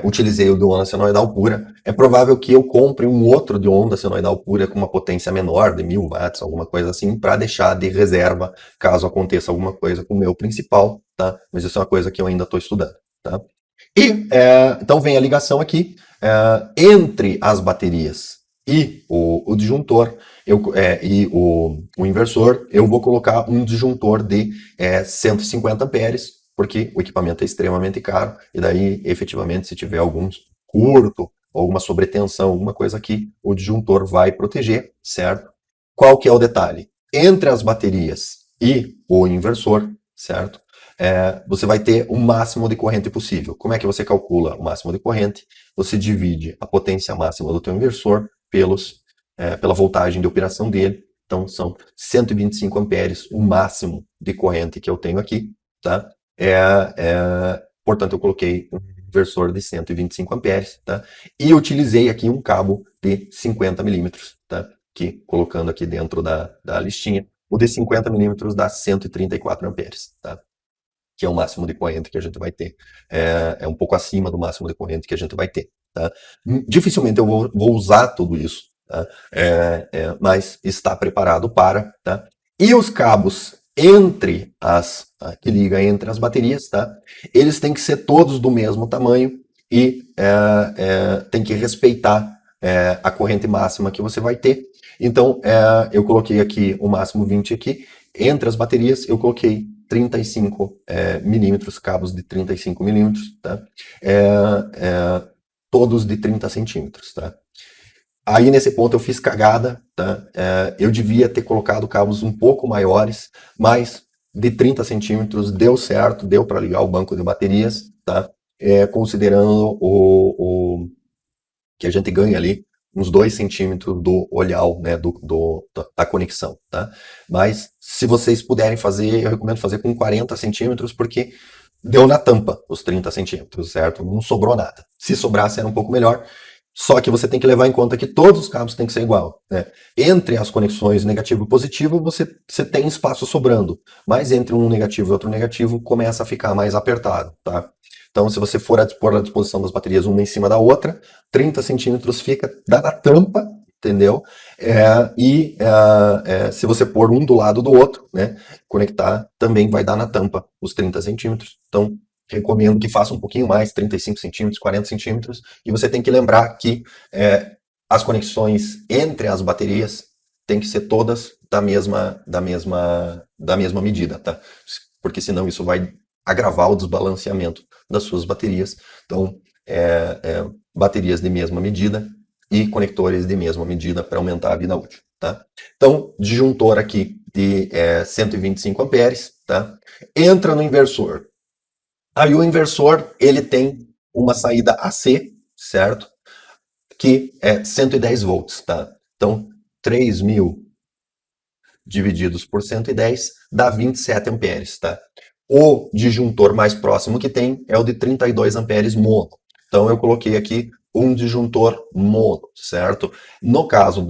Speaker 1: utilizei o de onda senoidal pura. É provável que eu compre um outro de onda senoidal pura com uma potência menor, de 1000 watts, alguma coisa assim, para deixar de reserva caso aconteça alguma coisa com o meu principal, tá? Mas isso é uma coisa que eu ainda estou estudando, tá? E, então vem a ligação aqui, entre as baterias e o disjuntor e o inversor, eu vou colocar um disjuntor de 150 amperes, porque o equipamento é extremamente caro, e daí, efetivamente, se tiver algum curto, alguma sobretensão, alguma coisa aqui, o disjuntor vai proteger, certo? Qual que é o detalhe? Entre as baterias e o inversor, certo? Você vai ter o máximo de corrente possível. Como é que você calcula o máximo de corrente? Você divide a potência máxima do teu inversor pela voltagem de operação dele. Então, são 125 amperes, o máximo de corrente que eu tenho aqui, tá? Portanto, eu coloquei um inversor de 125 amperes, tá? E utilizei aqui um cabo de 50 milímetros, tá? Que, colocando aqui dentro da listinha, o de 50 milímetros dá 134 amperes, tá? Que é o máximo de corrente que a gente vai ter. Um pouco acima do máximo de corrente que a gente vai ter, tá? Dificilmente eu vou usar tudo isso, tá? Mas está preparado para, tá? E os cabos que liga entre as baterias, tá? Eles têm que ser todos do mesmo tamanho e tem que respeitar a corrente máxima que você vai ter. Então, eu coloquei aqui o máximo 20 aqui. Entre as baterias, eu coloquei 35 milímetros, cabos de 35 milímetros, tá? Todos de 30 centímetros, tá? Aí nesse ponto eu fiz cagada, tá? Eu devia ter colocado cabos um pouco maiores, mas de 30 centímetros deu certo, deu para ligar o banco de baterias, tá? Considerando o que a gente ganha ali uns 2 centímetros do olhar, né, da conexão, tá? Mas se vocês puderem fazer, eu recomendo fazer com 40 centímetros, porque deu na tampa os 30 centímetros, certo? Não sobrou nada. Se sobrasse era um pouco melhor, só que você tem que levar em conta que todos os cabos têm que ser igual, né? Entre as conexões negativo e positivo, você tem espaço sobrando, mas entre um negativo e outro negativo, começa a ficar mais apertado, tá? Então, se você for pôr à disposição das baterias uma em cima da outra, 30 centímetros dá na tampa, entendeu? Se você pôr um do lado do outro, né, conectar, também vai dar na tampa os 30 centímetros. Então, recomendo que faça um pouquinho mais, 35 centímetros, 40 centímetros, e você tem que lembrar que as conexões entre as baterias têm que ser todas da mesma medida, tá? Porque senão isso vai agravar o desbalanceamento das suas baterias. Então, baterias de mesma medida e conectores de mesma medida para aumentar a vida útil, tá? Então, disjuntor aqui de 125 amperes, tá? Entra no inversor. Aí o inversor, ele tem uma saída AC, certo? Que é 110 volts, tá? Então, 3.000 divididos por 110 dá 27 amperes, tá? O disjuntor mais próximo que tem é o de 32 amperes mono. Então eu coloquei aqui um disjuntor mono, certo? No caso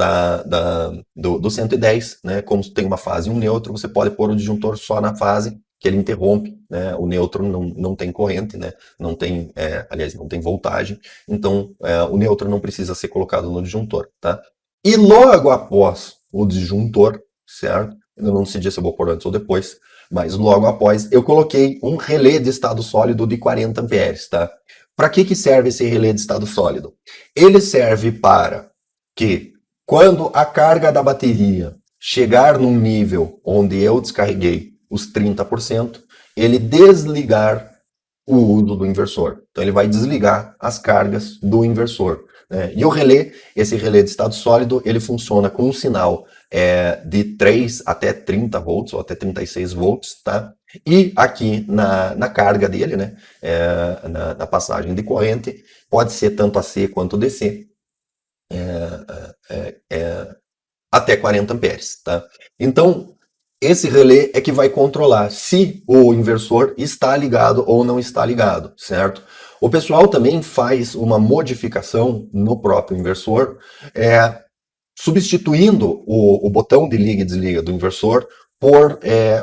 Speaker 1: do 110, né, como tem uma fase e um neutro, você pode pôr o disjuntor só na fase que ele interrompe, né? O neutro não tem corrente, né? Não tem, aliás, não tem voltagem, então o neutro não precisa ser colocado no disjuntor, tá? E logo após o disjuntor, certo? Eu não decidi se eu vou pôr antes ou depois, mas logo após eu coloquei um relé de estado sólido de 40 amperes, tá? Para que serve esse relé de estado sólido? Ele serve para que quando a carga da bateria chegar num nível onde eu descarreguei os 30%, ele desligar o uso do inversor. Então ele vai desligar as cargas do inversor, né? E o relé, esse relé de estado sólido, ele funciona com um sinal de 3 até 30 volts ou até 36 volts, tá? E aqui na carga dele, né, na passagem de corrente, pode ser tanto AC quanto DC, até 40 amperes, tá? Então, esse relé é que vai controlar se o inversor está ligado ou não está ligado, certo? O pessoal também faz uma modificação no próprio inversor, substituindo o botão de liga e desliga do inversor por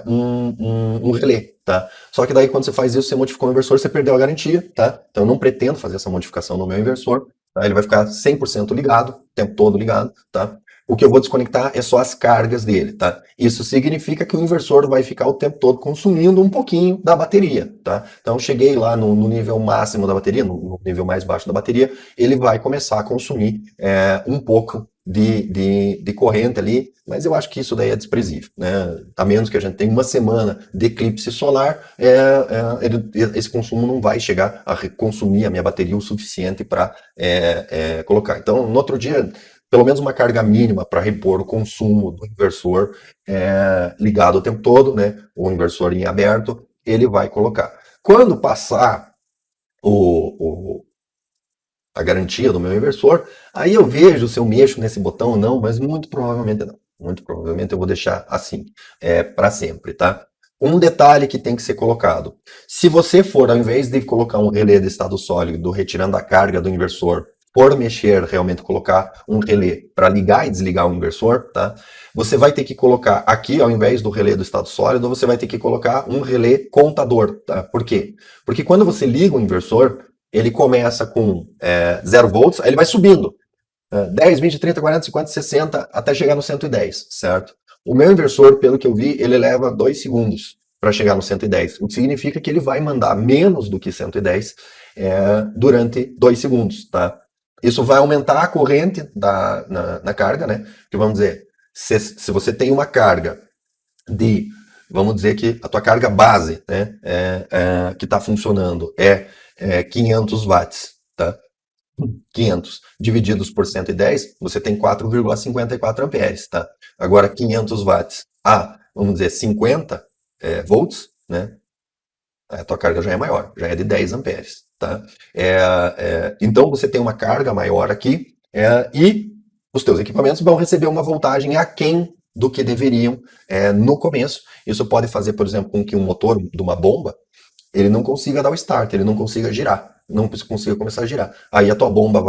Speaker 1: um relé, tá? Só que daí quando você faz isso, você modificou o inversor, você perdeu a garantia, tá? Então eu não pretendo fazer essa modificação no meu inversor, tá? Ele vai ficar 100% ligado, o tempo todo ligado, tá? O que eu vou desconectar é só as cargas dele, tá? Isso significa que o inversor vai ficar o tempo todo consumindo um pouquinho da bateria, tá? Então cheguei lá no nível máximo da bateria, no nível mais baixo da bateria, ele vai começar a consumir um pouco de corrente ali, mas eu acho que isso daí é desprezível, né? A menos que a gente tenha uma semana de eclipse solar, esse consumo não vai chegar a consumir a minha bateria o suficiente para colocar. Então, no outro dia, pelo menos uma carga mínima para repor o consumo do inversor ligado o tempo todo, né? O inversor em aberto, ele vai colocar. Quando passar a garantia do meu inversor, aí eu vejo se eu mexo nesse botão ou não, mas muito provavelmente não. Muito provavelmente eu vou deixar assim, para sempre, tá? Um detalhe que tem que ser colocado. Se você for, ao invés de colocar um relé de estado sólido, retirando a carga do inversor, for mexer, realmente colocar um relé para ligar e desligar o inversor, tá? Você vai ter que colocar aqui, ao invés do relé do estado sólido, você vai ter que colocar um relé contador, tá? Por quê? Porque quando você liga o inversor, ele começa com 0 volts, aí ele vai subindo. 10, 20, 30, 40, 50, 60, até chegar no 110, certo? O meu inversor, pelo que eu vi, ele leva 2 segundos para chegar no 110, o que significa que ele vai mandar menos do que 110 durante 2 segundos, tá? Isso vai aumentar a corrente na carga, né? Que vamos dizer, se você tem uma carga vamos dizer que a tua carga base, né, que está funcionando é 500 watts, tá? 500 divididos por 110, você tem 4,54 amperes, tá? Agora 500 watts vamos dizer 50 volts, né? A tua carga já é maior, já é de 10 amperes, tá? Então você tem uma carga maior aqui e os teus equipamentos vão receber uma voltagem aquém do que deveriam no começo. Isso pode fazer, por exemplo, com que um motor de uma bomba ele não consiga dar o start, ele não consiga girar, não consiga começar a girar. Aí a tua bomba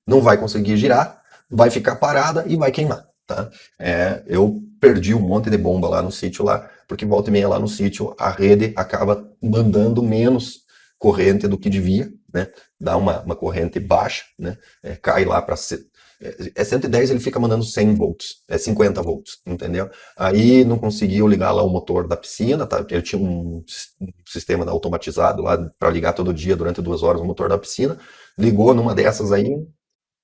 Speaker 1: não vai conseguir girar, vai ficar parada e vai queimar, tá? Eu perdi um monte de bomba lá no sítio lá, porque volta e meia lá no sítio a rede acaba mandando menos corrente do que devia, né? Dá uma corrente baixa, né? Cai lá para 110, ele fica mandando 100 volts, 50 volts, entendeu? Aí não conseguiu ligar lá o motor da piscina, tá? Ele tinha um sistema automatizado lá para ligar todo dia durante 2 horas o motor da piscina. Ligou numa dessas aí,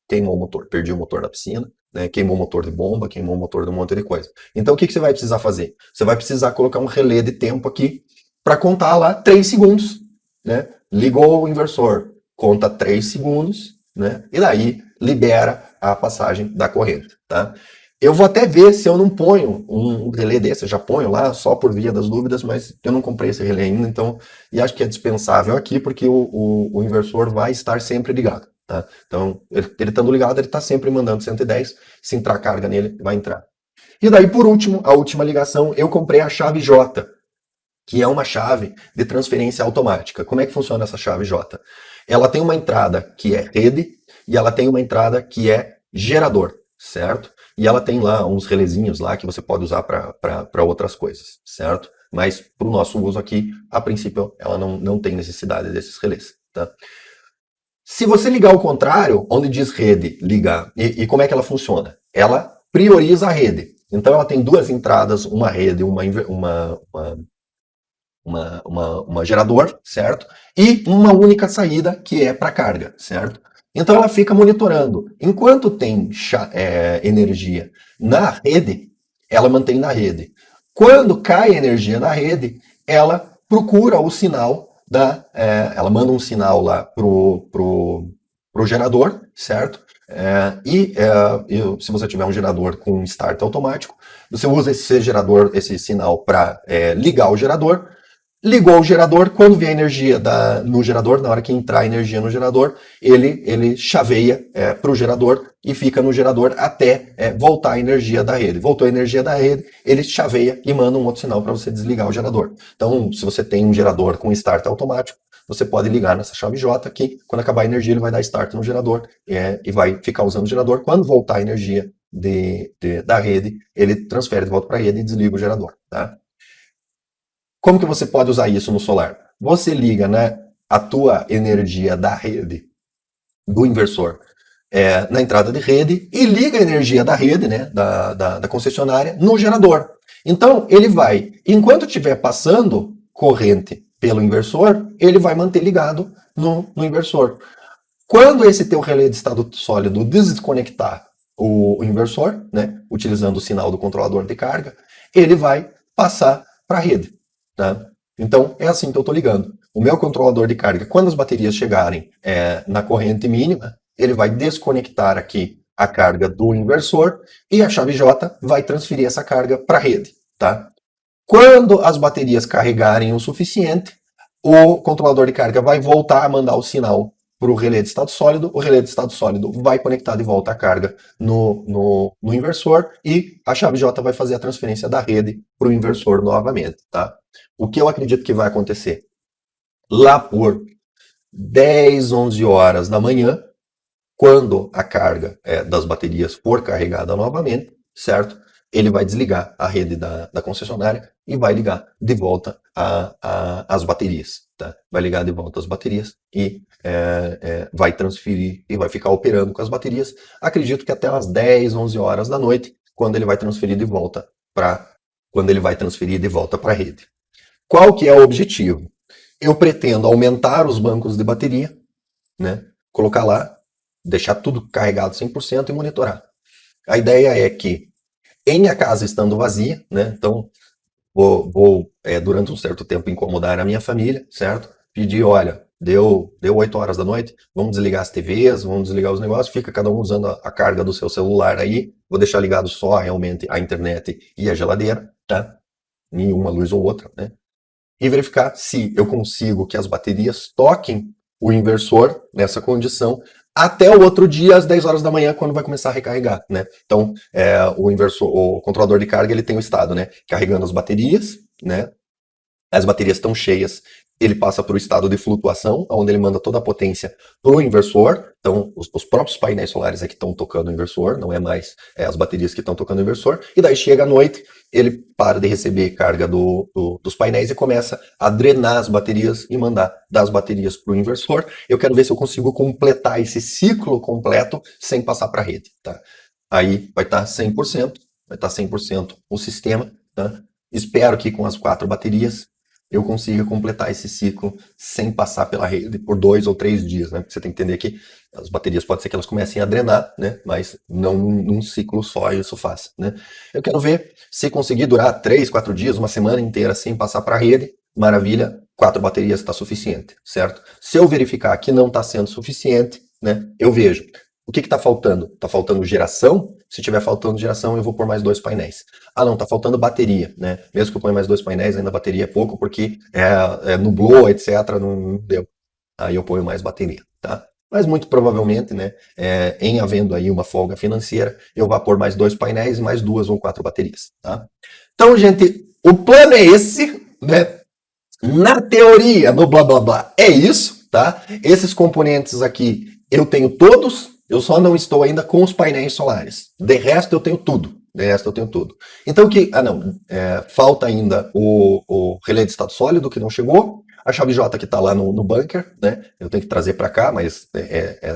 Speaker 1: queimou o motor, perdi o motor da piscina, né? Queimou o motor de bomba, queimou o motor de um monte de coisa. Então o que você vai precisar fazer? Você vai precisar colocar um relé de tempo aqui para contar lá 3 segundos, né? Ligou o inversor, conta 3 segundos, né? E daí libera a passagem da corrente, tá? Eu vou até ver se eu não ponho um relé desse, eu já ponho lá só por via das dúvidas, mas eu não comprei esse relé ainda, então, e acho que é dispensável aqui, porque o inversor vai estar sempre ligado, tá? Então, ele estando ligado, ele está sempre mandando 110, se entrar carga nele, vai entrar. E daí, por último, a última ligação, eu comprei a chave J, que é uma chave de transferência automática. Como é que funciona essa chave J? Ela tem uma entrada que é rede e ela tem uma entrada que é gerador, certo? E ela tem lá uns relezinhos lá que você pode usar para outras coisas, certo? Mas para o nosso uso aqui, a princípio, ela não tem necessidade desses relés, tá? Se você ligar ao contrário, onde diz rede, ligar, e como é que ela funciona? Ela prioriza a rede. Então ela tem 2 entradas, uma rede, uma gerador, certo? E uma única saída que é para carga, certo? Então ela fica monitorando. Enquanto tem energia na rede, ela mantém na rede. Quando cai energia na rede, ela procura o sinal ela manda um sinal lá pro gerador, certo? Se você tiver um gerador com start automático, você usa esse gerador, esse sinal para ligar o gerador. Ligou o gerador, quando vier energia no gerador, na hora que entrar energia no gerador, ele chaveia para o gerador e fica no gerador até voltar a energia da rede. Voltou a energia da rede, ele chaveia e manda um outro sinal para você desligar o gerador. Então, se você tem um gerador com start automático, você pode ligar nessa chave J que, quando acabar a energia, ele vai dar start no gerador e vai ficar usando o gerador. Quando voltar a energia da rede, ele transfere de volta para a rede e desliga o gerador, tá? Como que você pode usar isso no solar? Você liga, né, a tua energia da rede, do inversor, na entrada de rede e liga a energia da rede, né, da concessionária, no gerador. Então, ele vai, enquanto estiver passando corrente pelo inversor, ele vai manter ligado no inversor. Quando esse teu relé de estado sólido desconectar o inversor, né, utilizando o sinal do controlador de carga, ele vai passar para a rede. Tá? Então, é assim que eu estou ligando. O meu controlador de carga, quando as baterias chegarem na corrente mínima, ele vai desconectar aqui a carga do inversor e a chave J vai transferir essa carga para a rede. Tá? Quando as baterias carregarem o suficiente, o controlador de carga vai voltar a mandar o sinal para o relé de estado sólido, o relé de estado sólido vai conectar de volta a carga no inversor e a chave J vai fazer a transferência da rede para o inversor novamente. Tá? O que eu acredito que vai acontecer? Lá por 10, 11 horas da manhã, quando a carga das baterias for carregada novamente, certo? Ele vai desligar a rede da concessionária e vai ligar de volta as baterias. Tá? Vai ligar de volta as baterias e vai transferir e vai ficar operando com as baterias. Acredito que até as 10, 11 horas da noite, quando ele vai transferir de volta para a rede. Qual que é o objetivo? Eu pretendo aumentar os bancos de bateria, né? Colocar lá, deixar tudo carregado 100% e monitorar. A ideia é que, em a casa estando vazia, né? Então, vou durante um certo tempo incomodar a minha família, certo? Pedir, olha, deu 8 horas da noite, vamos desligar as TVs, vamos desligar os negócios, fica cada um usando a carga do seu celular aí, vou deixar ligado só realmente a internet e a geladeira, tá? Em uma luz ou outra, né? E verificar se eu consigo que as baterias toquem o inversor nessa condição até o outro dia às 10 horas da manhã, quando vai começar a recarregar, né? Então, o controlador de carga, ele tem o estado, né? Carregando as baterias, né? As baterias estão cheias, ele passa para o estado de flutuação, onde ele manda toda a potência para o inversor. Então, os próprios painéis solares é que estão tocando o inversor, não é mais as baterias que estão tocando o inversor. E daí chega à noite, ele para de receber carga dos painéis e começa a drenar as baterias e mandar das baterias para o inversor. Eu quero ver se eu consigo completar esse ciclo completo sem passar para a rede. Tá? Aí vai estar 100%, vai estar 100% o sistema. Tá? Espero que com as 4 baterias eu consiga completar esse ciclo sem passar pela rede por 2 ou 3 dias, né? Porque você tem que entender que as baterias pode ser que elas comecem a drenar, né? Mas não num ciclo só isso faça, né? Eu quero ver se conseguir durar 3, 4 dias, uma semana inteira sem passar para a rede, maravilha, 4 baterias está suficiente, certo? Se eu verificar que não está sendo suficiente, né? Eu vejo. O que está faltando? Está faltando geração? Se tiver faltando geração, eu vou pôr mais 2 painéis. Ah, não, está faltando bateria, né? Mesmo que eu ponha mais 2 painéis, ainda a bateria é pouco, porque nublou, etc. Não deu. Aí eu ponho mais bateria, tá? Mas muito provavelmente, né, em havendo aí uma folga financeira, eu vou pôr mais 2 painéis e mais 2 ou 4 baterias, tá? Então, gente, o plano é esse, né? Na teoria, no blá blá blá, é isso, tá? Esses componentes aqui eu tenho todos, eu só não estou ainda com os painéis solares. De resto eu tenho tudo. Então falta ainda o relé de estado sólido que não chegou, a chave J que está lá no bunker, né? Eu tenho que trazer para cá, mas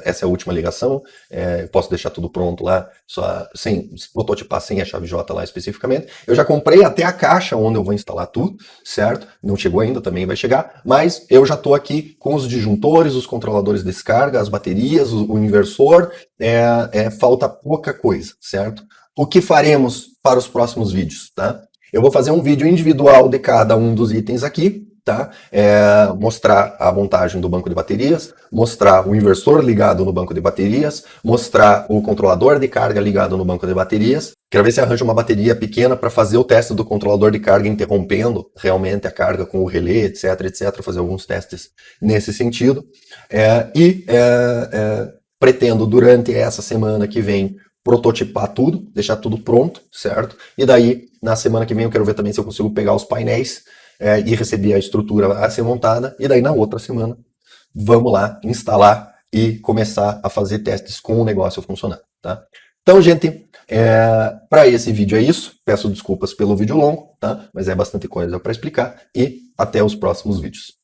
Speaker 1: essa é a última ligação. Eu posso deixar tudo pronto lá, só sem prototipar sem a chave J lá especificamente. Eu já comprei até a caixa onde eu vou instalar tudo, certo? Não chegou ainda, também vai chegar, mas eu já estou aqui com os disjuntores, os controladores de descarga, as baterias, o inversor. Falta pouca coisa, certo? O que faremos para os próximos vídeos, tá? Eu vou fazer um vídeo individual de cada um dos itens aqui, tá? Mostrar a montagem do banco de baterias, mostrar o inversor ligado no banco de baterias, mostrar o controlador de carga ligado no banco de baterias. Quero ver se arranjo uma bateria pequena para fazer o teste do controlador de carga interrompendo realmente a carga com o relé, etc, fazer alguns testes nesse sentido. Pretendo durante essa semana que vem prototipar tudo, deixar tudo pronto, certo? E daí, na semana que vem, eu quero ver também se eu consigo pegar os painéis e receber a estrutura a ser montada. E daí, na outra semana, vamos lá instalar e começar a fazer testes com o negócio funcionando, tá? Então, gente, para esse vídeo é isso. Peço desculpas pelo vídeo longo, tá? Mas é bastante coisa para explicar. E até os próximos vídeos.